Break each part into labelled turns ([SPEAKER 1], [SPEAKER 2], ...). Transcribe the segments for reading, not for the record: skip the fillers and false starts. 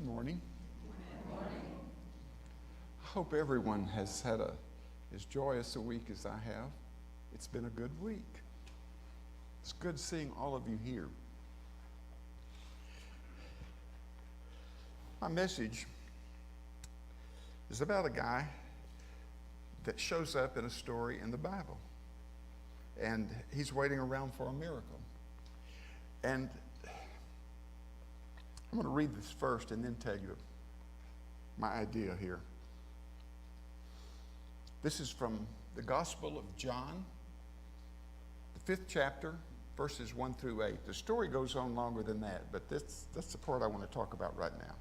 [SPEAKER 1] morning. I hope everyone has had as joyous a week as I have. It's been a good week. It's good seeing all of you here. My message is about a guy that shows up in a story in the Bible. And he's waiting around for a miracle. And I'm going to read this first and then tell you my idea here. This is from the Gospel of John, the 5th chapter, verses 1 through 8. The story goes on longer than that, but that's the part I want to talk about right now.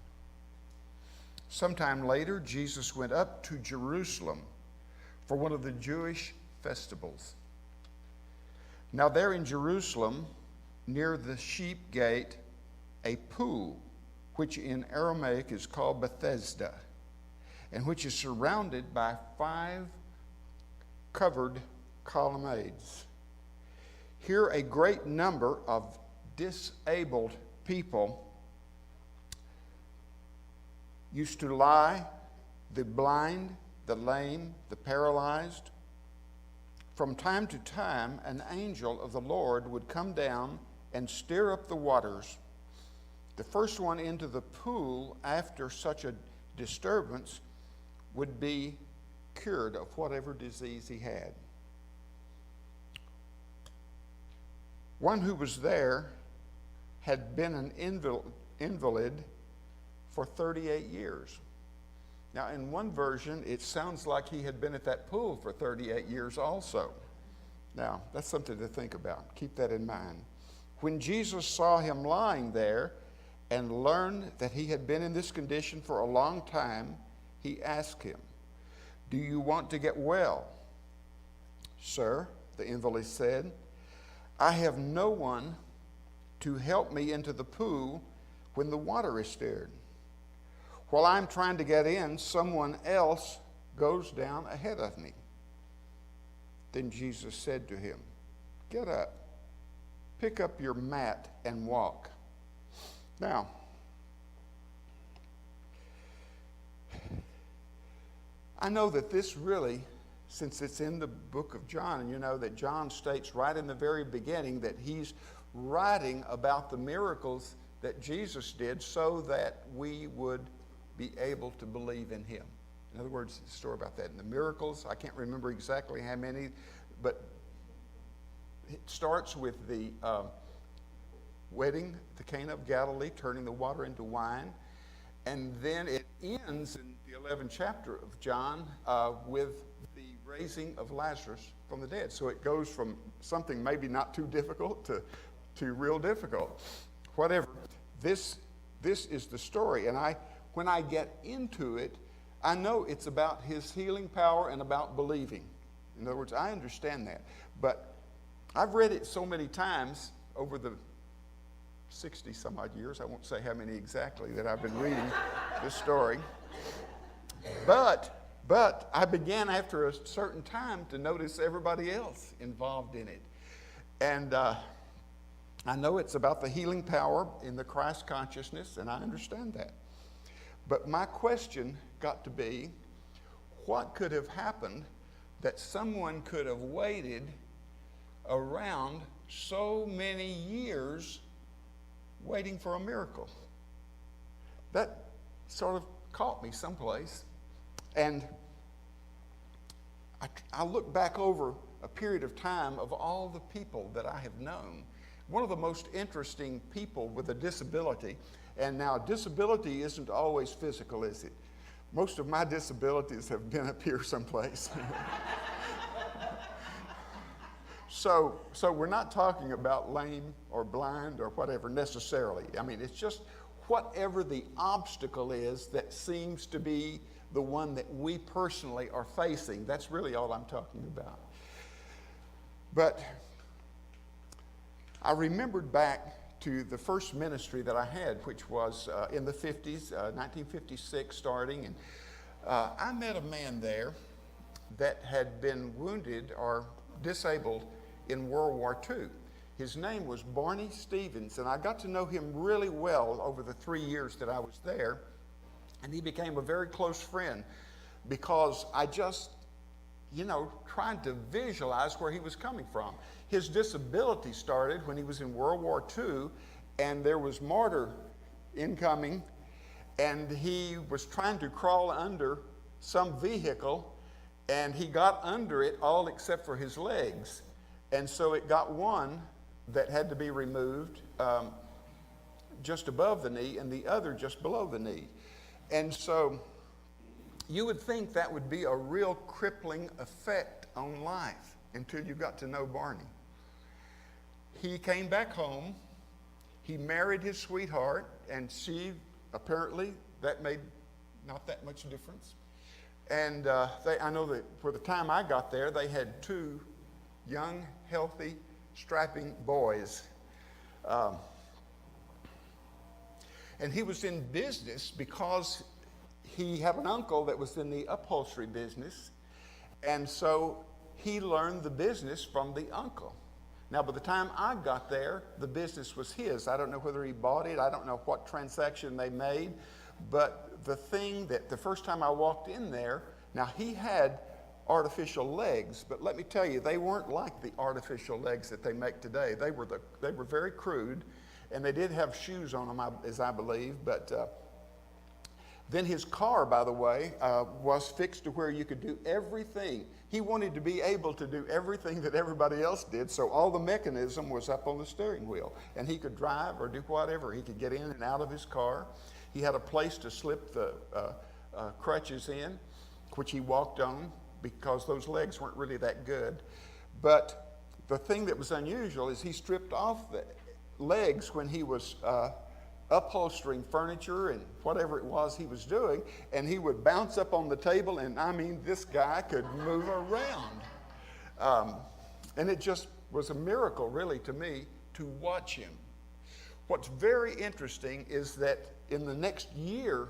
[SPEAKER 1] Sometime later, Jesus went up to Jerusalem for one of the Jewish festivals. Now there in Jerusalem, near the sheep gate, a pool, which in Aramaic is called Bethesda, and which is surrounded by 5 covered colonnades. Here a great number of disabled people used to lie, the blind, the lame, the paralyzed. From time to time, an angel of the Lord would come down and stir up the waters. The first one into the pool after such a disturbance would be cured of whatever disease he had. One who was there had been an invalid for 38 years. Now, in one version, it sounds like he had been at that pool for 38 years also. Now, that's something to think about. Keep that in mind. When Jesus saw him lying there and learned that he had been in this condition for a long time, he asked him, "Do you want to get well?" "Sir," the invalid said, "I have no one to help me into the pool when the water is stirred. While I'm trying to get in, someone else goes down ahead of me." Then Jesus said to him, "Get up, pick up your mat and walk." Now, I know that this really, since it's in the book of John, and you know that John states right in the very beginning that he's writing about the miracles that Jesus did so that we would be able to believe in him. In other words, the story about that. And the miracles, I can't remember exactly how many, but it starts with the wedding at the Cana of Galilee, turning the water into wine. And then it ends in the 11th chapter of John with the raising of Lazarus from the dead. So it goes from something maybe not too difficult to real difficult. Whatever. This is the story. And when I get into it, I know it's about his healing power and about believing. In other words, I understand that. But I've read it so many times over the 60 some odd years. I won't say how many exactly that I've been reading this story. But I began after a certain time to notice everybody else involved in it. And I know it's about the healing power in the Christ consciousness, and I understand that. But my question got to be, what could have happened that someone could have waited around so many years waiting for a miracle? That sort of caught me someplace. And I look back over a period of time of all the people that I have known. One of the most interesting people with a disability, and now disability isn't always physical, is it? Most of my disabilities have been up here someplace. So we're not talking about lame or blind or whatever necessarily. I mean, it's just whatever the obstacle is that seems to be the one that we personally are facing. That's really all I'm talking about. But I remembered back to the first ministry that I had, which was in the 50s, 1956 starting. And I met a man there that had been wounded or disabled in World War II. His name was Barney Stevens, and I got to know him really well over the 3 years that I was there. And he became a very close friend because I just, tried to visualize where he was coming from. His disability started when he was in World War II, and there was mortar incoming, and he was trying to crawl under some vehicle, and he got under it all except for his legs. And so it got one that had to be removed just above the knee and the other just below the knee. And so you would think that would be a real crippling effect on life until you got to know Barney. He came back home. He married his sweetheart, and she, apparently, that made not that much difference. And I know that for the time I got there, they had 2 young, healthy, strapping boys. And he was in business because he had an uncle that was in the upholstery business. And so he learned the business from the uncle. Now, by the time I got there, the business was his. I don't know whether he bought it. I don't know what transaction they made. But the first time I walked in there, now he had artificial legs, but let me tell you, they weren't like the artificial legs that they make today. They were very crude, and they did have shoes on them, as I believe. But then his car, by the way, was fixed to where you could do everything. He wanted to be able to do everything that everybody else did, so all the mechanism was up on the steering wheel, and he could drive or do whatever. He could get in and out of his car. He had a place to slip the crutches in, which he walked on, because those legs weren't really that good. But the thing that was unusual is he stripped off the legs when he was upholstering furniture and whatever it was he was doing, and he would bounce up on the table, and I mean, this guy could move around. And it just was a miracle, really, to me, to watch him. What's very interesting is that in the next year,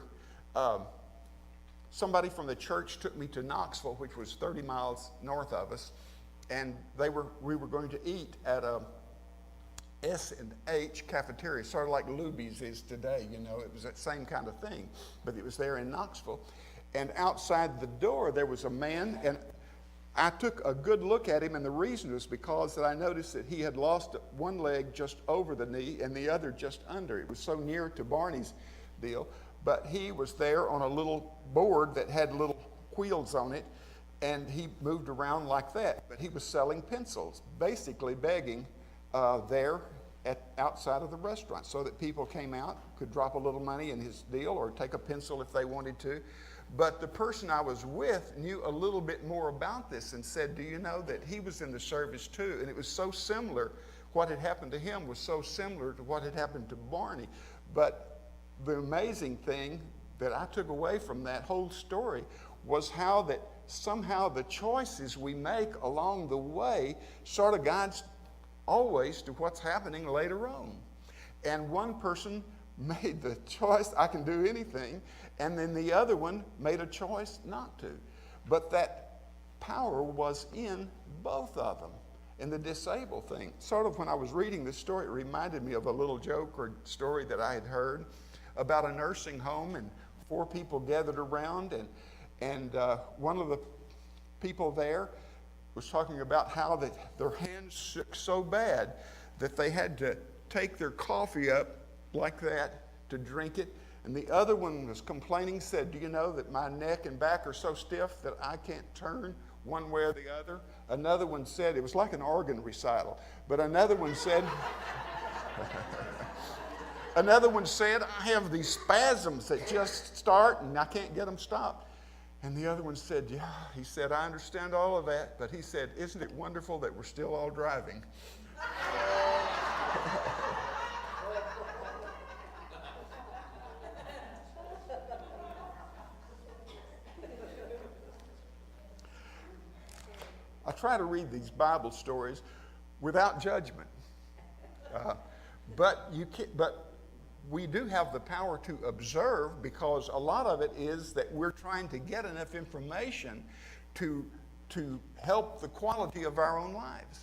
[SPEAKER 1] somebody from the church took me to Knoxville, which was 30 miles north of us, and we were going to eat at a S&H cafeteria, sort of like Luby's is today, It was that same kind of thing, but it was there in Knoxville. And outside the door, there was a man, and I took a good look at him, and the reason was because that I noticed that he had lost one leg just over the knee and the other just under. It was so near to Barney's deal. But he was there on a little board that had little wheels on it, and he moved around like that. But he was selling pencils, basically begging there outside of the restaurant, so that people came out, could drop a little money in his deal or take a pencil if they wanted to. But the person I was with knew a little bit more about this and said, do you know that he was in the service too? And it was so similar. What had happened to him was so similar to what had happened to Barney. But the amazing thing that I took away from that whole story was how that somehow the choices we make along the way sort of guides always to what's happening later on. And one person made the choice, I can do anything, and then the other one made a choice not to. But that power was in both of them. And the disabled thing, sort of when I was reading this story, it reminded me of a little joke or story that I had heard about a nursing home, and 4 people gathered around, and one of the people there was talking about how that their hands shook so bad that they had to take their coffee up like that to drink it. And the other one was complaining, said, do you know that my neck and back are so stiff that I can't turn one way or the other? Another one said, it was like an organ recital, but another one said, I have these spasms that just start and I can't get them stopped. And the other one said, yeah, he said, I understand all of that, but he said, isn't it wonderful that we're still all driving? I try to read these Bible stories without judgment, but we do have the power to observe, because a lot of it is that we're trying to get enough information to help the quality of our own lives.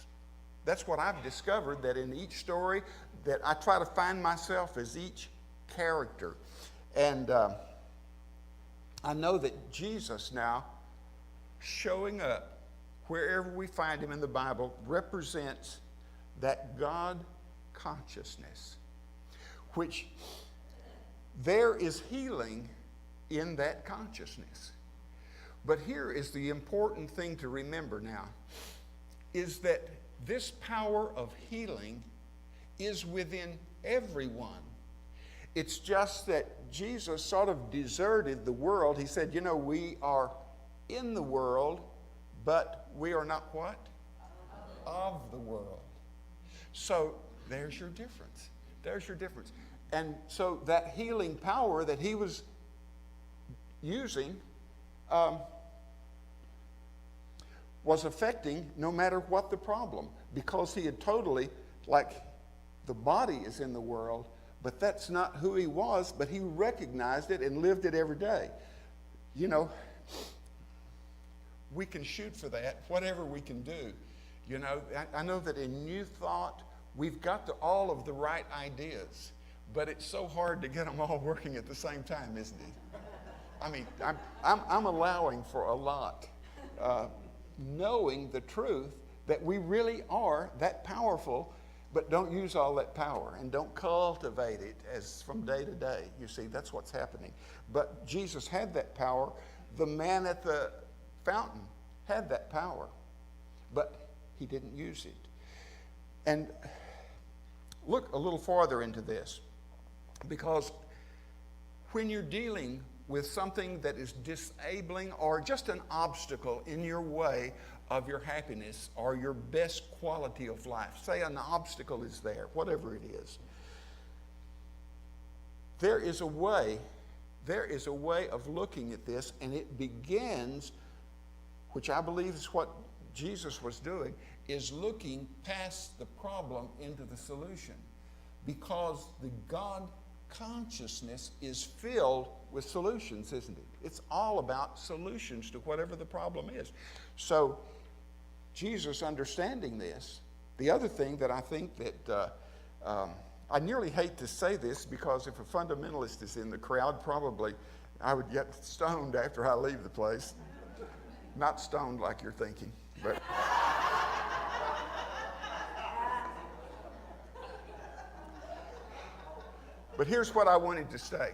[SPEAKER 1] That's what I've discovered, that in each story that I try to find myself as each character. And I know that Jesus now showing up wherever we find him in the Bible represents that God consciousness, which there is healing in that consciousness. But here is the important thing to remember now, is that this power of healing is within everyone. It's just that Jesus sort of deserted the world. He said, we are in the world, but we are not what? Of the world. So there's your difference. There's your difference. And so that healing power that he was using was affecting no matter what the problem, because he had totally, like the body is in the world, but that's not who he was, but he recognized it and lived it every day. We can shoot for that, whatever we can do. I know that in New Thought, we've got all of the right ideas, but it's so hard to get them all working at the same time, isn't it? I mean, I'm allowing for a lot, knowing the truth that we really are that powerful, but don't use all that power and don't cultivate it as from day to day. You see, that's what's happening. But Jesus had that power. The man at the fountain had that power, but he didn't use it. And look a little farther into this, because when you're dealing with something that is disabling or just an obstacle in your way of your happiness or your best quality of life, say an obstacle is there, whatever it is, there is a way of looking at this, and it begins, which I believe is what Jesus was doing, is looking past the problem into the solution, because the God consciousness is filled with solutions, isn't it? It's all about solutions to whatever the problem is. So Jesus understanding this, the other thing that I think that I nearly hate to say this, because if a fundamentalist is in the crowd, probably I would get stoned after I leave the place. Not stoned like you're thinking, but but here's what I wanted to say.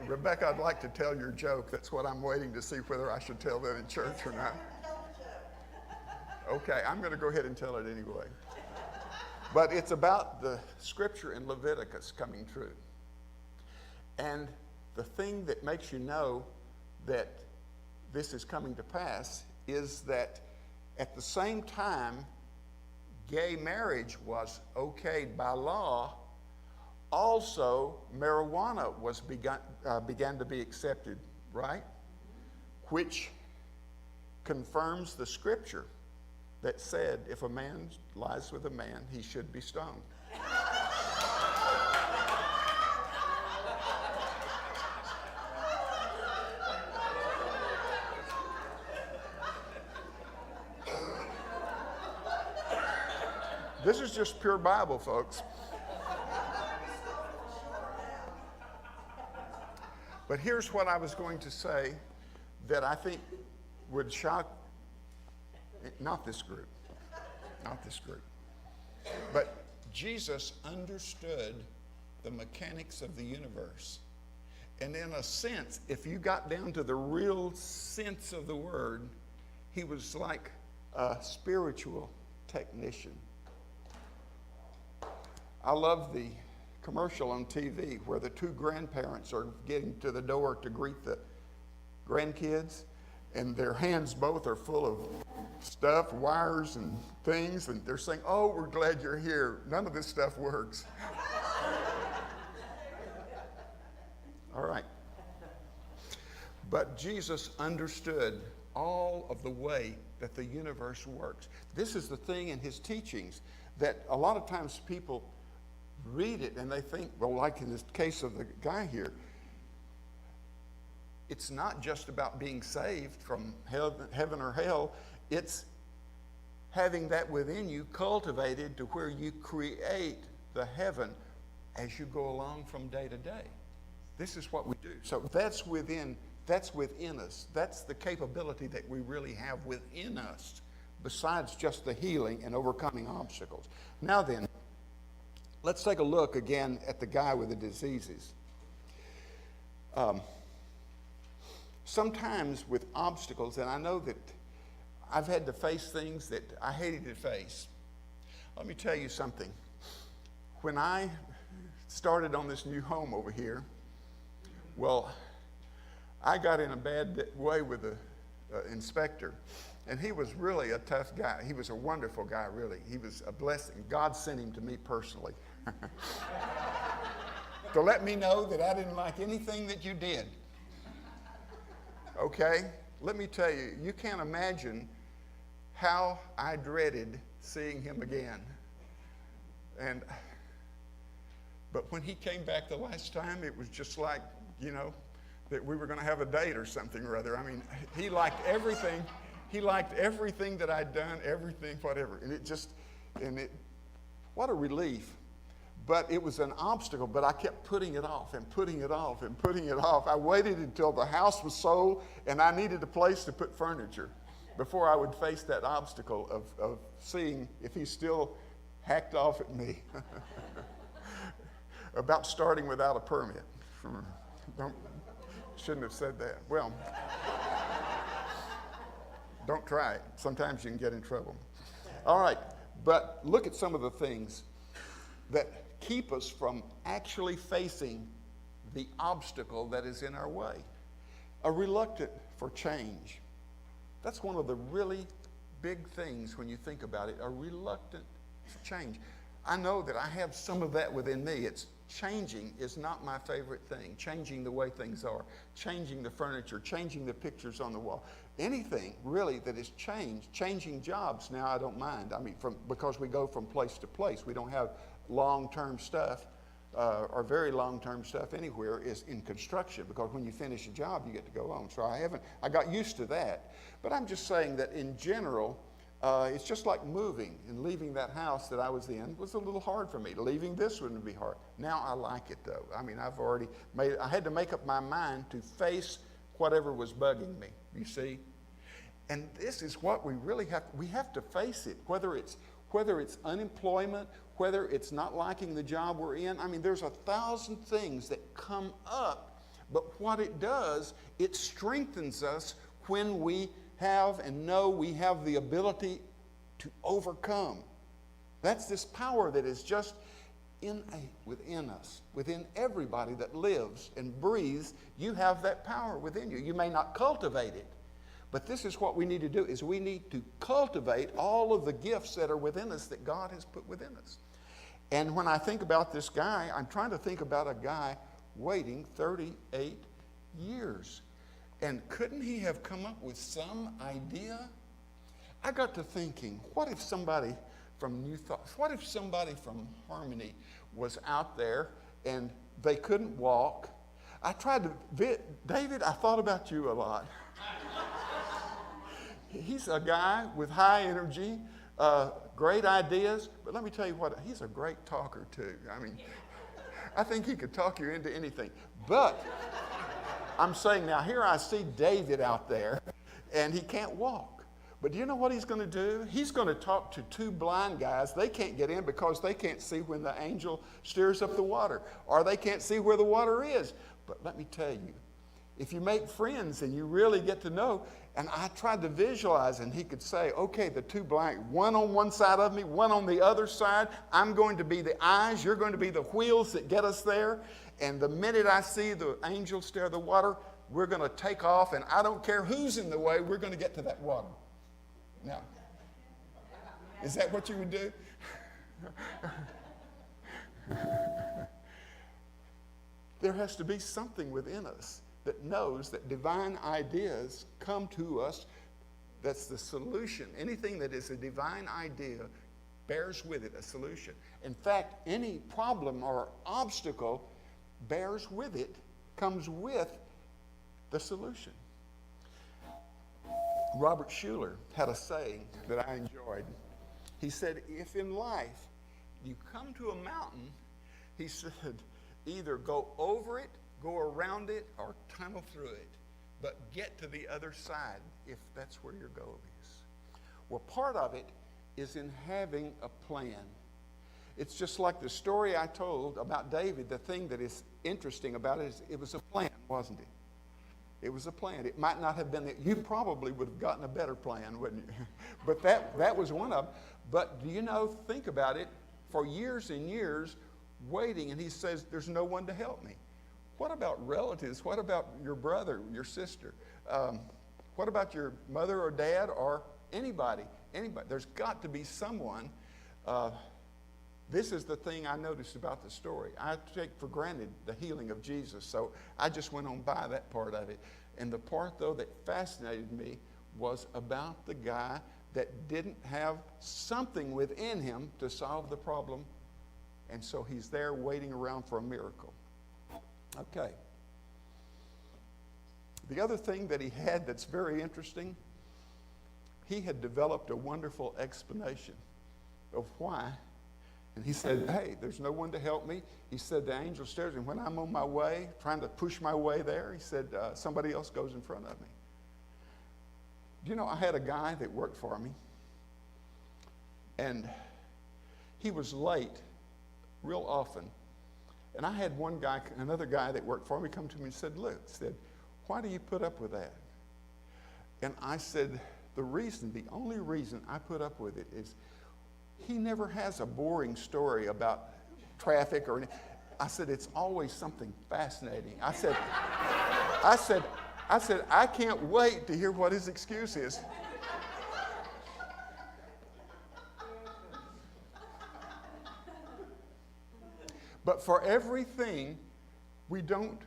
[SPEAKER 1] Rebecca, I'd like to tell your joke. That's what I'm waiting to see whether I should tell that in church or not. Okay, I'm going to go ahead and tell it anyway. But it's about the scripture in Leviticus coming true. And the thing that makes you know that this is coming to pass is that at the same time gay marriage was okayed by law, also marijuana was began to be accepted, right? Which confirms the scripture that said if a man lies with a man, he should be stoned. This is just pure Bible, folks. But here's what I was going to say that I think would shock, not this group, but Jesus understood the mechanics of the universe. And in a sense, if you got down to the real sense of the word, he was like a spiritual technician. I love the commercial on TV where the two grandparents are getting to the door to greet the grandkids, and their hands both are full of stuff, wires and things, and they're saying, "Oh, we're glad you're here. None of this stuff works." All right. But Jesus understood all of the way that the universe works. This is the thing in his teachings that a lot of times people read it and they think, well, like in this case of the guy here, it's not just about being saved from heaven or hell. It's having that within you cultivated to where you create the heaven as you go along from day to day. This is what we do. So that's within us. That's the capability that we really have within us, besides just the healing and overcoming obstacles. Now then, let's take a look again at the guy with the diseases. Sometimes with obstacles, and I know that I've had to face things that I hated to face. Let me tell you something. When I started on this new home over here, well, I got in a bad way with the inspector, and he was really a tough guy. He was a wonderful guy, really. He was a blessing. God sent him to me personally to let me know that I didn't like anything that you did. Okay? Let me tell you, you can't imagine how I dreaded seeing him again. But when he came back the last time, it was just like, that we were going to have a date or something or other. I mean, he liked everything. He liked everything that I'd done, everything, whatever. What a relief. But it was an obstacle, but I kept putting it off and putting it off and putting it off. I waited until the house was sold and I needed a place to put furniture before I would face that obstacle of seeing if he still hacked off at me about starting without a permit. Shouldn't have said that. Well, don't try it. Sometimes you can get in trouble. All right, but look at some of the things that keep us from actually facing the obstacle that is in our way. A reluctant for change. That's one of the really big things when you think about it, a reluctant for change. I know that I have some of that within me. Changing is not my favorite thing. Changing the way things are, changing the furniture, changing the pictures on the wall. Anything really that is changing jobs now I don't mind. I mean, because we go from place to place. We don't have long-term stuff or very long-term stuff anywhere is in construction, because when you finish a job, you get to go home. So I got used to that. But I'm just saying that in general, it's just like moving and leaving that house that I was in was a little hard for me. Leaving this wouldn't be hard. Now I like it though. I mean, I had to make up my mind to face whatever was bugging me, you see? And this is what we really have to face it, whether it's unemployment, whether it's not liking the job we're in. I mean, there's 1,000 things that come up, but what it does, it strengthens us when we have and know we have the ability to overcome. That's this power that is just within us, within everybody that lives and breathes. You have that power within you. You may not cultivate it, but this is what we need to do, is we need to cultivate all of the gifts that are within us that God has put within us. And when I think about this guy, I'm trying to think about a guy waiting 38 years. And couldn't he have come up with some idea? I got to thinking, what if somebody from New Thoughts, what if somebody from Harmony was out there and they couldn't walk? David, I thought about you a lot. He's a guy with high energy, great ideas, but let me tell you what, he's a great talker too. I mean, I think he could talk you into anything. But I'm saying now, here I see David out there, and he can't walk. But do you know what he's going to do? He's going to talk to two blind guys. They can't get in because they can't see when the angel steers up the water, or they can't see where the water is. But let me tell you, if you make friends and you really get to know, and I tried to visualize, and he could say, okay, the two blind, one on one side of me, one on the other side. I'm going to be the eyes. You're going to be the wheels that get us there. And the minute I see the angel stare the water, we're going to take off, and I don't care who's in the way, we're going to get to that water. Now, is that what you would do? There has to be something within us that knows that divine ideas come to us. That's the solution. Anything that is a divine idea bears with it a solution. In fact, any problem or obstacle bears with it, comes with the solution. Robert Schuller had a saying that I enjoyed. He said, if in life you come to a mountain, he said, either go over it, go around it, or tunnel through it. But get to the other side if that's where your goal is. Well, part of it is in having a plan. It's just like the story I told about David. The thing that is interesting about it is it was a plan, wasn't it? It was a plan. It might not have been that. You probably would have gotten a better plan, wouldn't you? But that was one of them. But do you know, think about it, for years and years, waiting, and he says, there's no one to help me. What about relatives? What about your brother, your sister? What about your mother or dad or anybody? Anybody. There's got to be someone. This is the thing I noticed about the story. I take for granted the healing of Jesus, so I just went on by that part of it. And the part, though, that fascinated me was about the guy that didn't have something within him to solve the problem, and so he's there waiting around for a miracle. Okay. The other thing that he had that's very interesting, he had developed a wonderful explanation of why. And he said, hey, there's no one to help me. He said, the angel stares, and when I'm on my way, trying to push my way there, he said, somebody else goes in front of me. Do you know, I had a guy that worked for me, and he was late real often. And I had another guy that worked for me come to me and said, look, why do you put up with that? And I said, the only reason I put up with it is he never has a boring story about traffic or anything. I said, it's always something fascinating. I said, I can't wait to hear what his excuse is. But for everything, we don't,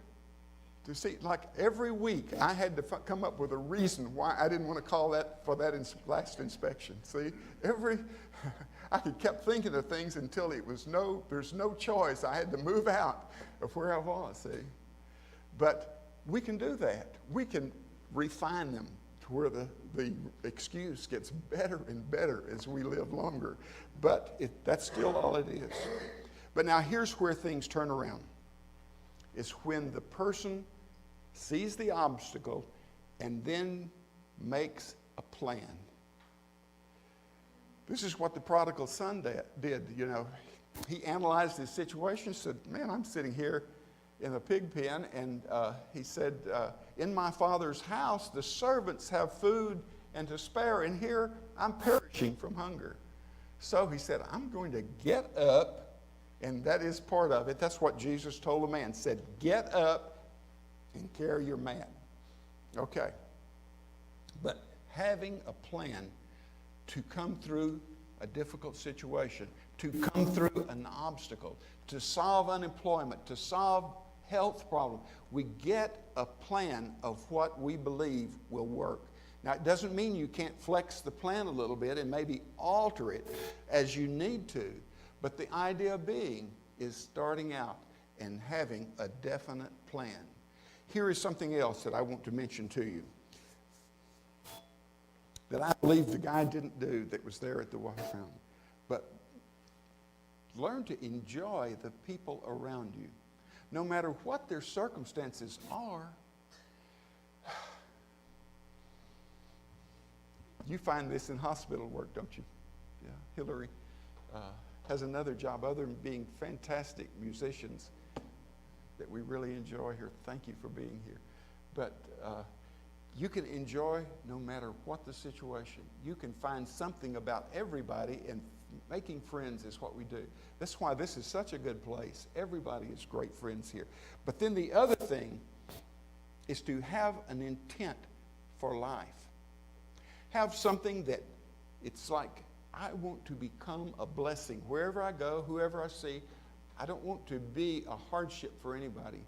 [SPEAKER 1] to see, like every week, I had to come up with a reason why I didn't want to call that for that last inspection. See, I kept thinking of things until there's no choice. I had to move out of where I was, see. But we can do that. We can refine them to where the excuse gets better and better as we live longer. But that's still all it is. But now here's where things turn around. It's when the person sees the obstacle and then makes a plan. This is what the prodigal son did, you know. He analyzed his situation, said, man, I'm sitting here in a pig pen, and he said, in my father's house, the servants have food and to spare, and here I'm perishing from hunger. So he said, I'm going to get up. And that is part of it. That's what Jesus told a man. Said, get up and carry your mat. Okay. But having a plan to come through a difficult situation, to come through an obstacle, to solve unemployment, to solve health problems, we get a plan of what we believe will work. Now, it doesn't mean you can't flex the plan a little bit and maybe alter it as you need to. But the idea being is starting out and having a definite plan. Here is something else that I want to mention to you that I believe the guy didn't do that was there at the water fountain. But learn to enjoy the people around you. No matter what their circumstances are, you find this in hospital work, don't you? Yeah, Hillary has another job other than being fantastic musicians that we really enjoy here. Thank you for being here. But you can enjoy no matter what the situation. You can find something about everybody, and making friends is what we do. That's why this is such a good place. Everybody is great friends here. But then the other thing is to have an intent for life. Have something that it's like, I want to become a blessing. Wherever I go, whoever I see, I don't want to be a hardship for anybody.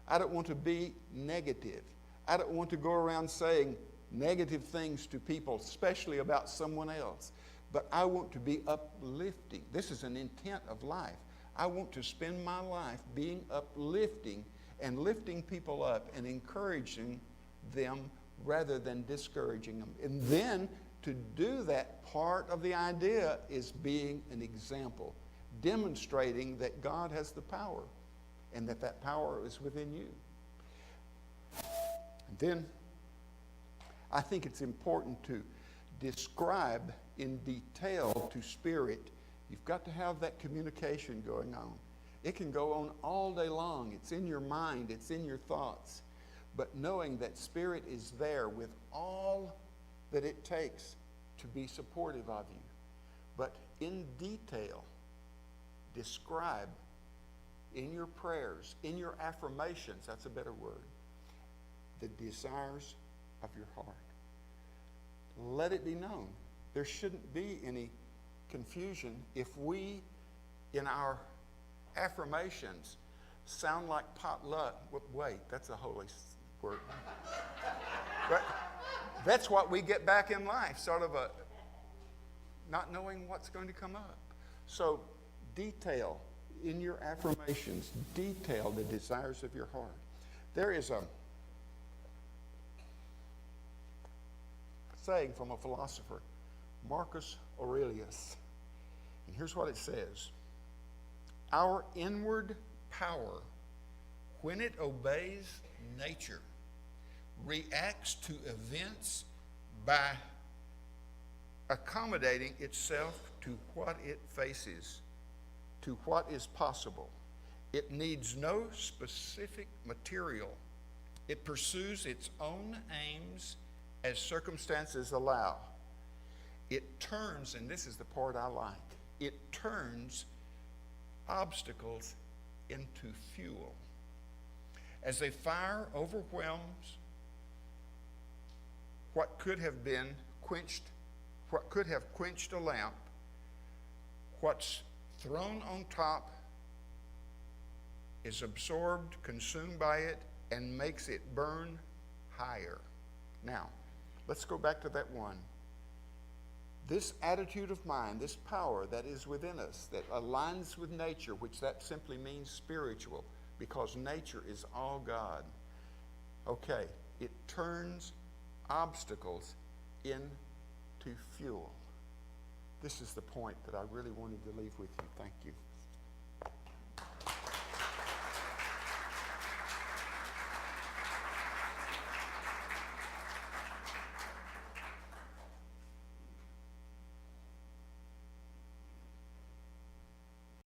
[SPEAKER 1] I don't want to be negative. I don't want to go around saying negative things to people, especially about someone else. But I want to be uplifting. This is an intent of life. I want to spend my life being uplifting and lifting people up and encouraging them rather than discouraging them. And then to do that, part of the idea is being an example, demonstrating that God has the power and that that power is within you. And then I think it's important to describe in detail to spirit. You've got to have that communication going on. It can go on all day long. It's in your mind. It's in your thoughts. But knowing that spirit is there with all that it takes to be supportive of you. But in detail, describe in your prayers, in your affirmations, that's a better word, the desires of your heart. Let it be known. There shouldn't be any confusion if we, in our affirmations, sound like potluck. Wait, that's a holy word. But that's what we get back in life, sort of a not knowing what's going to come up. So detail in your affirmations, detail the desires of your heart. There is a saying from a philosopher, Marcus Aurelius, and here's what it says: our inward power, when it obeys nature, reacts to events by accommodating itself to what it faces, to what is possible. It needs no specific material. It pursues its own aims as circumstances allow. It turns, and this is the part I like, it turns obstacles into fuel. As a fire overwhelms what could have quenched a lamp, what's thrown on top is absorbed, consumed by it, and makes it burn higher. Now, let's go back to that one. This attitude of mind, this power that is within us, that aligns with nature, which that simply means spiritual, because nature is all God. Okay, it turns obstacles into fuel. This is the point that I really wanted to leave with you. Thank you.